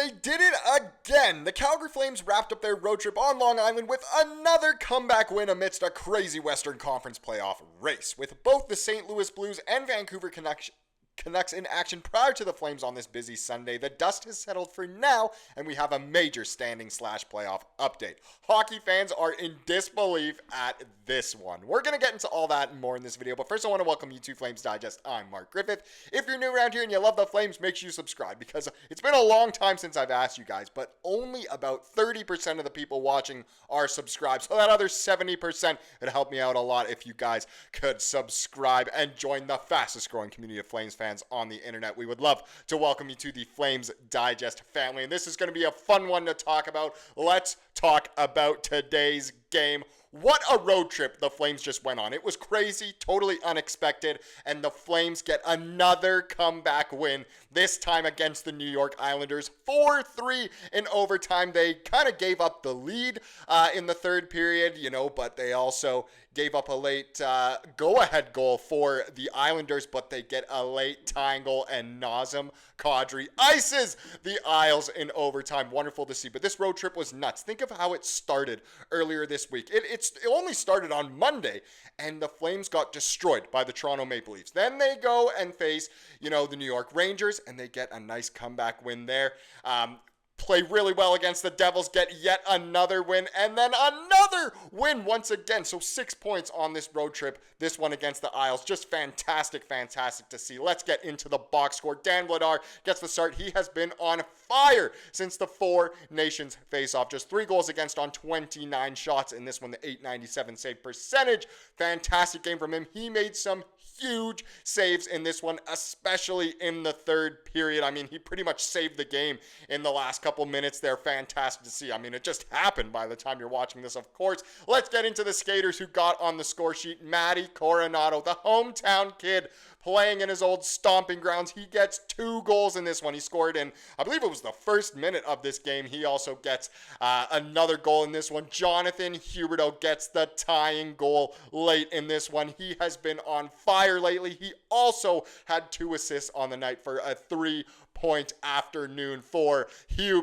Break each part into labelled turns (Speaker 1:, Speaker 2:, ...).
Speaker 1: they did it again. The Calgary Flames wrapped up their road trip on Long Island with another comeback win amidst a crazy Western Conference playoff race, with both the St. Louis Blues and Vancouver Canucks in action prior to the Flames on this busy Sunday. The dust has settled for now, and we have a major standing/playoff update. Hockey fans are in disbelief at this one. We're going to get into all that and more in this video, but first I want to welcome you to Flames Digest. I'm Mark Griffith. If you're new around here and you love the Flames, make sure you subscribe, because it's been a long time since I've asked you guys, but only about 30% of the people watching are subscribed, so that other 70% would help me out a lot if you guys could subscribe and join the fastest growing community of Flames fans on the internet. We would love to welcome you to the Flames Digest family, and this is going to be a fun one to talk about. Let's talk about today's game. What a road trip the Flames just went on. It was crazy, totally unexpected, and the Flames get another comeback win, this time against the New York Islanders. 4-3 in overtime. They kind of gave up the lead in the third period, but they also gave up a late go-ahead goal for the Islanders, but they get a late tying goal, and Nazem Kadri ices the Isles in overtime. Wonderful to see, but this road trip was nuts. Think of how it started earlier this week. It only started on Monday, and the Flames got destroyed by the Toronto Maple Leafs. Then they go and face, the New York Rangers, and they get a nice comeback win there. Play really well against the Devils, get yet another win, and then another win once again. So 6 points on this road trip, this one against the Isles. Just fantastic to see. Let's get into the box score. Dan Vladar gets the start. He has been on fire since the Four Nations face-off. Just 3 goals against on 29 shots in this one, the .897 save percentage. Fantastic game from him. He made some huge saves in this one, especially in the third period. He pretty much saved the game in the last couple minutes there. Fantastic to see. It just happened by the time you're watching this, of course. Let's get into the skaters who got on the score sheet. Matty Coronato, the hometown kid, playing in his old stomping grounds. He gets 2 goals in this one. He scored in, I believe it was the first minute of this game. He also gets another goal in this one. Jonathan Huberdeau gets the tying goal late in this one. He has been on fire lately. He also had 2 assists on the night for a 3-point afternoon for Huberdeau.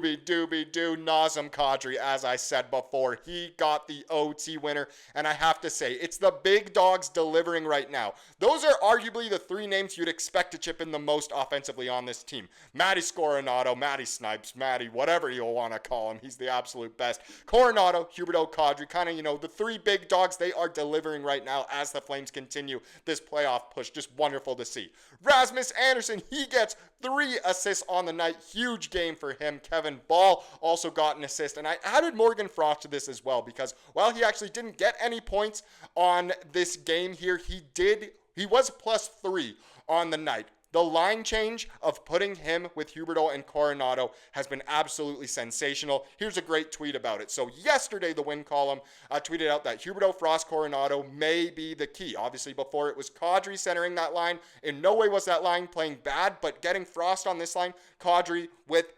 Speaker 1: Nazem Kadri, as I said before, he got the OT winner, and I have to say, it's the big dogs delivering right now. Those are arguably the 3 names you'd expect to chip in the most offensively on this team. Matty Coronato, Matty Snipes, Matty, whatever you'll want to call him. He's the absolute best. Coronato, Huberdeau, Kadri, kind of, the 3 big dogs. They are delivering right now as the Flames continue this playoff push. Just wonderful to see. Rasmus Andersson, he gets 3 assists on the night. Huge game for him. Kevin Ball also got an assist, and I added Morgan Frost to this as well, because while he actually didn't get any points on this game here, he was +3 on the night. The line change of putting him with Huberdeau and Coronato has been absolutely sensational. Here's a great tweet about it. So yesterday, the win column tweeted out that Huberdeau, Frost, Coronato may be the key. Obviously, before it was Kadri centering that line. In no way was that line playing bad, but getting Frost on this line, Kadri with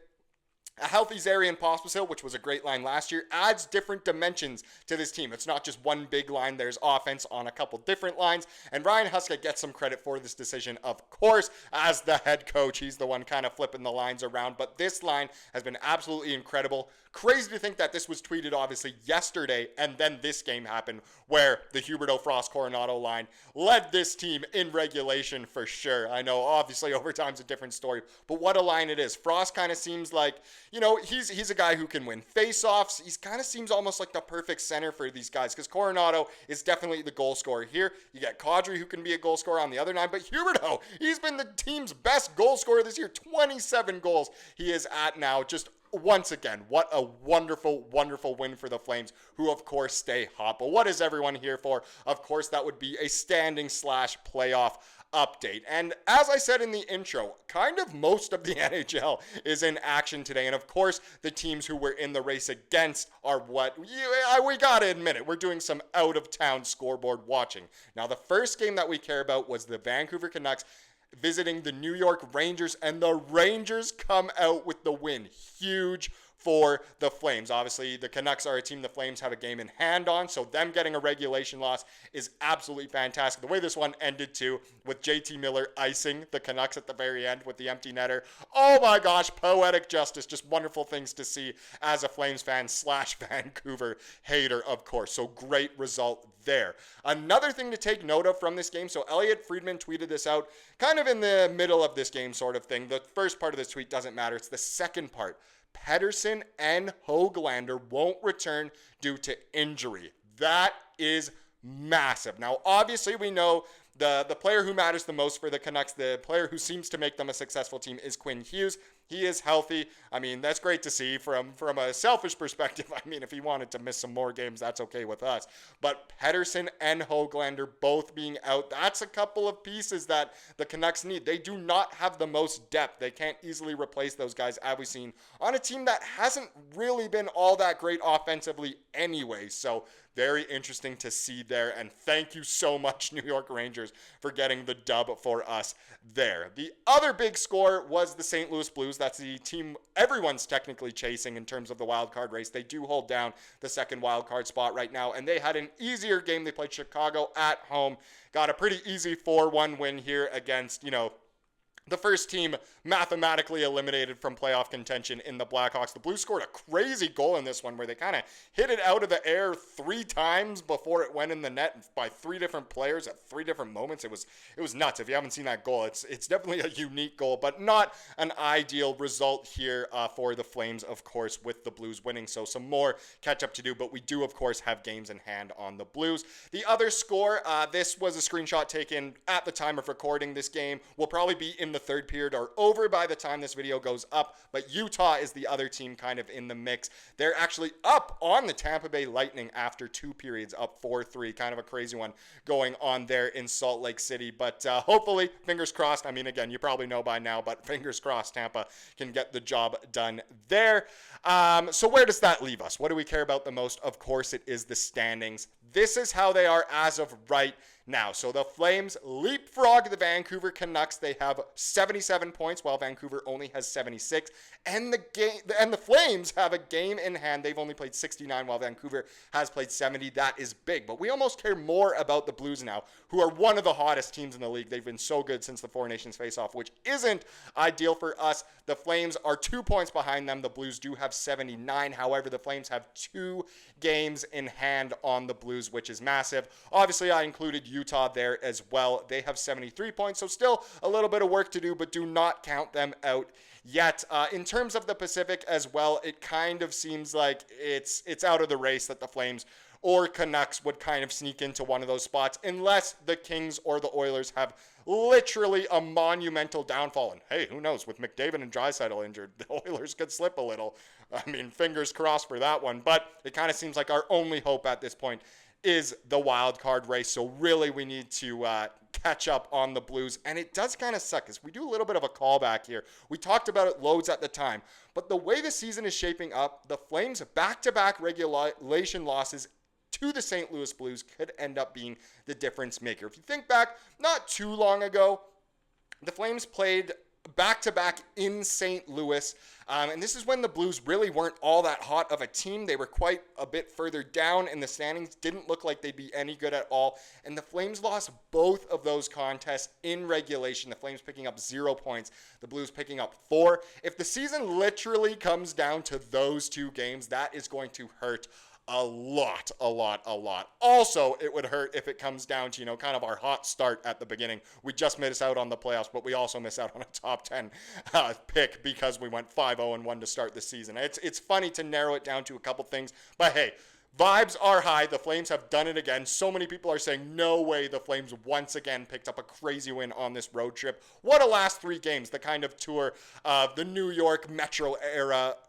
Speaker 1: a healthy Zary and Pospisil, which was a great line last year, adds different dimensions to this team. It's not just one big line. There's offense on a couple different lines. And Ryan Huska gets some credit for this decision, of course, as the head coach. He's the one kind of flipping the lines around. But this line has been absolutely incredible. Crazy to think that this was tweeted, obviously, yesterday, and then this game happened, where the Huberdeau, Frost, Coronato line led this team in regulation for sure. I know, obviously, overtime's a different story, but what a line it is. Frost kind of seems like, he's a guy who can win face-offs. He kind of seems almost like the perfect center for these guys, because Coronato is definitely the goal scorer here. You get Kadri, who can be a goal scorer on the other 9, but Huberdeau, he's been the team's best goal scorer this year. 27 goals he is at now. Just once again, what a wonderful win for the Flames, who of course stay hot. But what is everyone here for? Of course, that would be a standing/playoff update. And as I said in the intro, kind of most of the NHL is in action today. And of course, the teams who we're in the race against are we gotta admit it, we're doing some out-of-town scoreboard watching. Now, the first game that we care about was the Vancouver Canucks visiting the New York Rangers, and the Rangers come out with the win. Huge for the Flames. Obviously, the Canucks are a team the Flames have a game in hand on, so them getting a regulation loss is absolutely fantastic. The way this one ended, too, with JT Miller icing the Canucks at the very end with the empty netter. Oh my gosh, poetic justice. Just wonderful things to see as a Flames fan / Vancouver hater, of course. So great result there. Another thing to take note of from this game, so Elliot Friedman tweeted this out kind of in the middle of this game sort of thing. The first part of this tweet doesn't matter. It's the second part. Pettersson and Höglander won't return due to injury. That is massive. Now, obviously, we know the player who matters the most for the Canucks, the player who seems to make them a successful team is Quinn Hughes. He is healthy. I mean, that's great to see from a selfish perspective. I mean, if he wanted to miss some more games, that's okay with us. But Pettersson and Höglander both being out, that's a couple of pieces that the Canucks need. They do not have the most depth. They can't easily replace those guys, as we've seen, on a team that hasn't really been all that great offensively anyway. So very interesting to see there, and thank you so much, New York Rangers, for getting the dub for us there. The other big score was the St. Louis Blues. That's the team everyone's technically chasing in terms of the wild card race. They do hold down the second wild card spot right now, and they had an easier game. They played Chicago at home, got a pretty easy 4-1 win here against, the first team mathematically eliminated from playoff contention in the Blackhawks. The Blues scored a crazy goal in this one where they kind of hit it out of the air 3 times before it went in the net by 3 different players at 3 different moments. It was nuts. If you haven't seen that goal, it's definitely a unique goal, but not an ideal result here for the Flames, of course, with the Blues winning. So some more catch up to do, but we do, of course, have games in hand on the Blues. The other score, this was a screenshot taken at the time of recording this game. Will probably be in the third period or over by the time this video goes up, but Utah is the other team kind of in the mix. They're actually up on the Tampa Bay Lightning after 2 periods, up 4-3. Kind of a crazy one going on there in Salt Lake City, but hopefully, fingers crossed. I mean, again, you probably know by now, but fingers crossed Tampa can get the job done there. So where does that leave us? What do we care about the most? Of course, it is the standings. This is how they are as of right now. So the Flames leapfrog the Vancouver Canucks. They have 77 points, while Vancouver only has 76. And the Flames have a game in hand. They've only played 69, while Vancouver has played 70. That is big. But we almost care more about the Blues now, who are one of the hottest teams in the league. They've been so good since the Four Nations face-off, which isn't ideal for us. The Flames are 2 points behind them. The Blues do have 79. However, the Flames have 2 games in hand on the Blues, which is massive. Obviously, I included Utah there as well. They have 73 points, so still a little bit of work to do, but do not count them out yet. In terms of the Pacific as well, it kind of seems like it's out of the race that the Flames or Canucks would kind of sneak into one of those spots, unless the Kings or the Oilers have literally a monumental downfall. And hey, who knows, with McDavid and Draisaitl injured, the Oilers could slip a little. I mean, fingers crossed for that one, but it kind of seems like our only hope at this point is the wild card race. So really we need to catch up on the Blues, and it does kind of suck because we do a little bit of a callback here. We talked about it loads at the time, but the way the season is shaping up, the Flames back-to-back regulation losses to the St. Louis Blues could end up being the difference maker. If you think back, not too long ago, the Flames played back-to-back in St. Louis, and this is when the Blues really weren't all that hot of a team. They were quite a bit further down in the standings, didn't look like they'd be any good at all, and the Flames lost both of those contests in regulation. The Flames picking up 0 points, the Blues picking up 4. If the season literally comes down to those 2 games, that is going to hurt a lot. Also, it would hurt if it comes down to, kind of our hot start at the beginning. We just miss out on the playoffs, but we also miss out on a top 10 pick because we went 5-0-1 to start the season. It's funny to narrow it down to a couple things, but hey, vibes are high. The Flames have done it again. So many people are saying, no way, the Flames once again picked up a crazy win on this road trip. What a last 3 games, the kind of tour of the New York metro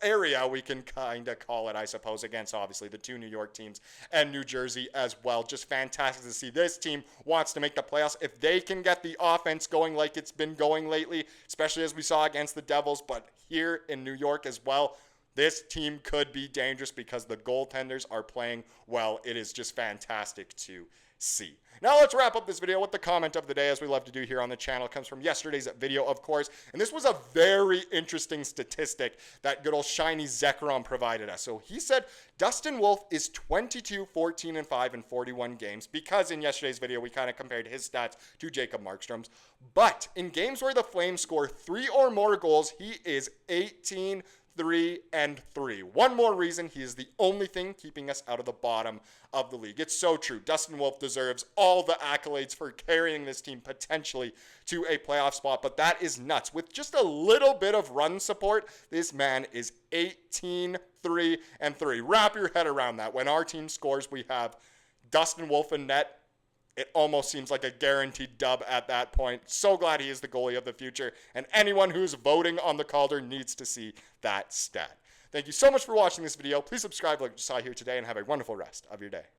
Speaker 1: area, we can kind of call it, I suppose, against obviously the 2 New York teams and New Jersey as well. Just fantastic to see. This team wants to make the playoffs. If they can get the offense going like it's been going lately, especially as we saw against the Devils, but here in New York as well, this team could be dangerous because the goaltenders are playing well. It is just fantastic to see. Now let's wrap up this video with the comment of the day, as we love to do here on the channel. It comes from yesterday's video, of course, and this was a very interesting statistic that good old shiny Zekrom provided us. So he said Dustin Wolf is 22, 14, and 5 in 41 games, because in yesterday's video we kind of compared his stats to Jacob Markstrom's. But in games where the Flames score 3 or more goals, he is 18, 3, and 3. One more reason he is the only thing keeping us out of the bottom of the league. It's so true. Dustin Wolf deserves all the accolades for carrying this team potentially to a playoff spot, but that is nuts. With just a little bit of run support, this man is 18, 3, and 3. Wrap your head around that. When our team scores, we have Dustin Wolf in net. It almost seems like a guaranteed dub at that point. So glad he is the goalie of the future, and anyone who's voting on the Calder needs to see that stat. Thank you so much for watching this video. Please subscribe like you saw here today, and have a wonderful rest of your day.